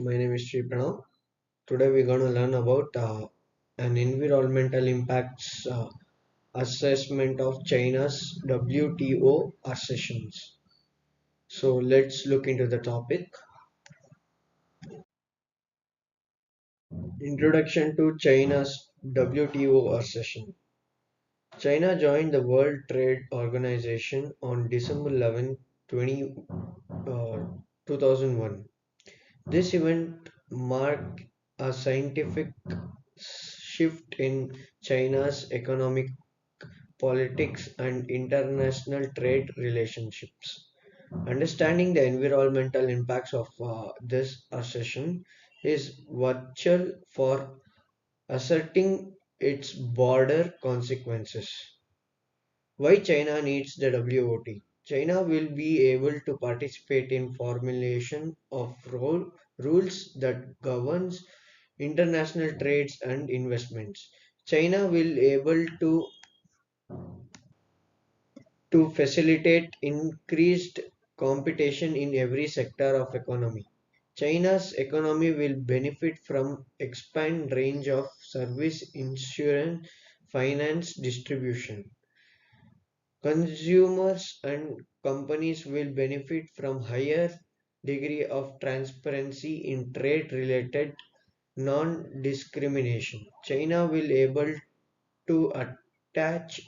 my name is Sri Pranav. Today we're going to learn about an environmental impacts assessment of China's WTO accessions. So let's look into the topic. Introduction to China's WTO accession. China joined the World Trade Organization on December 11, 2001. This event marked a scientific shift in China's economic politics and international trade relationships. Understanding the environmental impacts of this accession is vital for asserting its broader consequences. Why China needs the WOT? China will be able to participate in formulation of rules that governs international trades and investments. China will able to facilitate increased competition in every sector of economy. China's economy will benefit from expand range of service, insurance, finance, distribution. Consumers and companies will benefit from higher degree of transparency in trade related non-discrimination. China will able to attach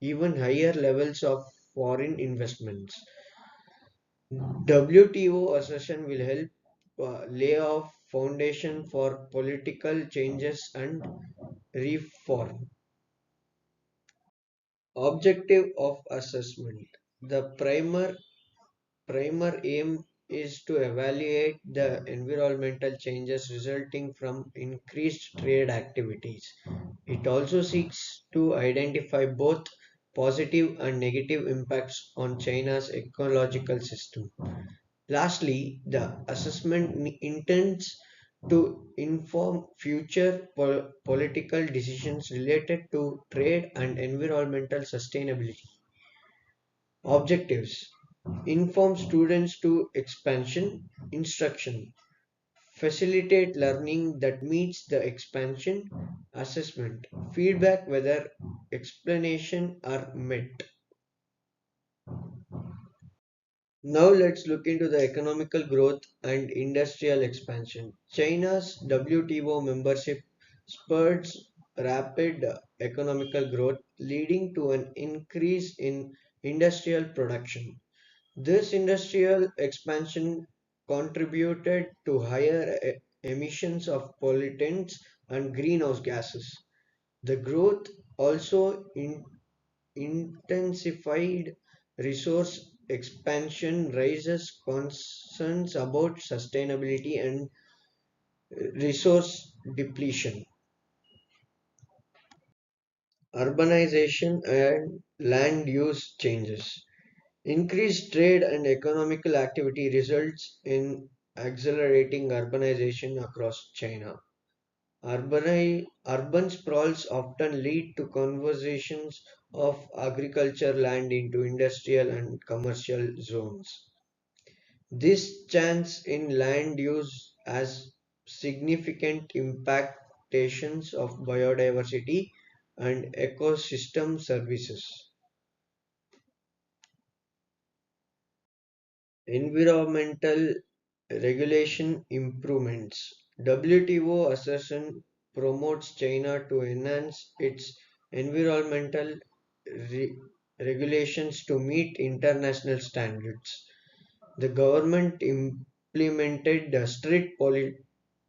even higher levels of foreign investments. WTO accession will help lay off foundation for political changes and reform. Objective of assessment. The primer aim is to evaluate the environmental changes resulting from increased trade activities. It also seeks to identify both positive and negative impacts on China's ecological system. Lastly, the assessment intends to inform future political decisions related to trade and environmental sustainability. Objectives: inform students to expansion instruction, facilitate learning that meets the expansion assessment, feedback whether explanation are met. Now let's look into the economical growth and industrial expansion. China's WTO membership spurs rapid economical growth, leading to an increase in industrial production. This industrial expansion contributed to higher emissions of pollutants and greenhouse gases. The growth also intensified resource expansion, raises concerns about sustainability and resource depletion. Urbanization and land use changes. Increased trade and economical activity results in accelerating urbanization across China. Urban sprawls often lead to conversions of agriculture land into industrial and commercial zones. This change in land use has significant impactations of biodiversity and ecosystem services. Environmental regulation improvements. WTO assertion promotes China to enhance its environmental re- regulations to meet international standards. The government implemented the strict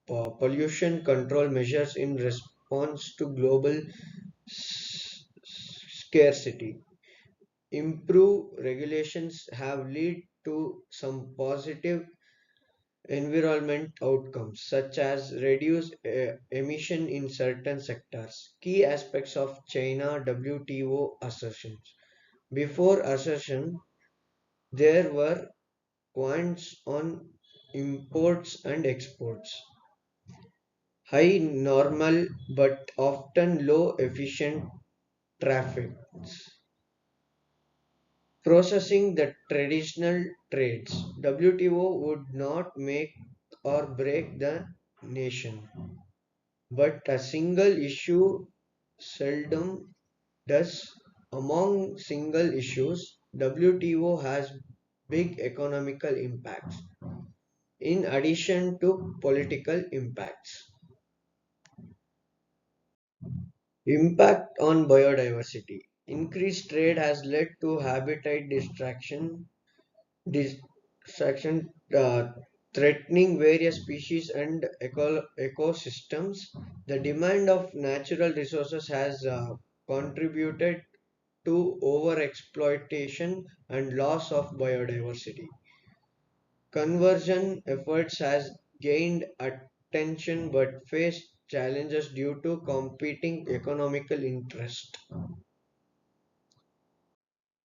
pollution control measures in response to global scarcity. Improved regulations have led to some positive environment outcomes such as reduced emission in certain sectors. Key aspects of China WTO assertions. Before assertion, there were quants on imports and exports. High normal but often low efficient traffic. Processing the traditional trades. WTO would not make or break the nation. But a single issue seldom does. Among single issues, WTO has big economical impacts in addition to political impacts. Impact on biodiversity. Increased trade has led to habitat distraction threatening various species and ecosystems. The demand of natural resources has contributed to overexploitation and loss of biodiversity. Conversion efforts has gained attention but faced challenges due to competing economical interest.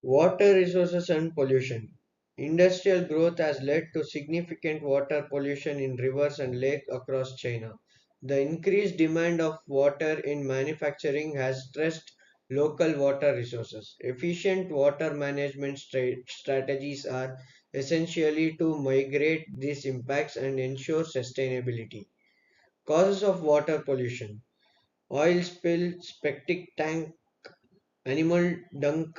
Water resources and pollution. Industrial growth has led to significant water pollution in rivers and lakes across China. The increased demand of water in manufacturing has stressed local water resources. Efficient water management strategies are essentially to migrate these impacts and ensure sustainability. Causes of water pollution: oil spill, septic tank, animal dung,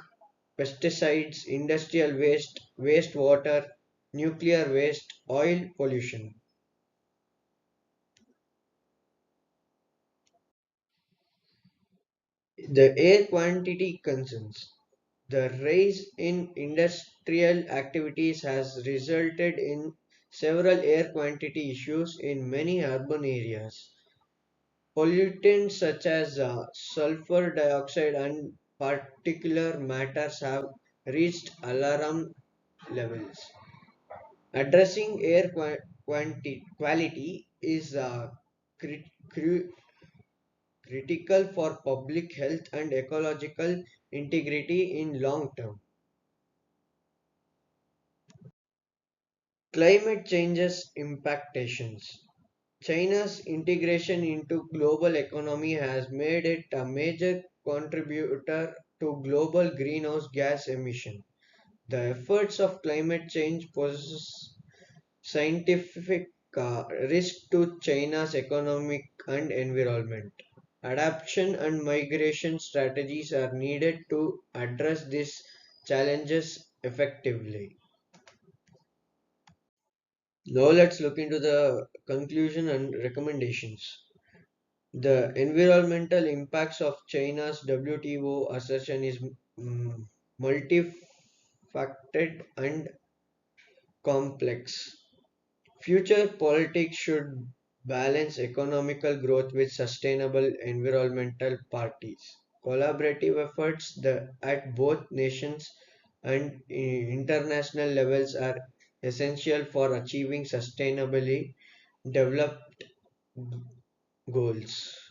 pesticides, industrial waste, wastewater, nuclear waste, oil pollution. The air quantity concerns. The rise in industrial activities has resulted in several air quantity issues in many urban areas. Pollutants such as sulfur dioxide and particulate matters have reached alarm levels. Addressing air quality is cri- critical for public health and ecological integrity in long term. Climate changes impactations. China's integration into global economy has made it a major contributor to global greenhouse gas emission. The efforts of climate change pose scientific risk to China's economic and environment. Adaptation and migration strategies are needed to address these challenges effectively. Now let's look into the conclusion and recommendations. The environmental impacts of China's WTO accession is multifaceted and complex. Future politics should balance economical growth with sustainable environmental parties. Collaborative efforts at both nations and international levels are essential for achieving sustainably developed goals.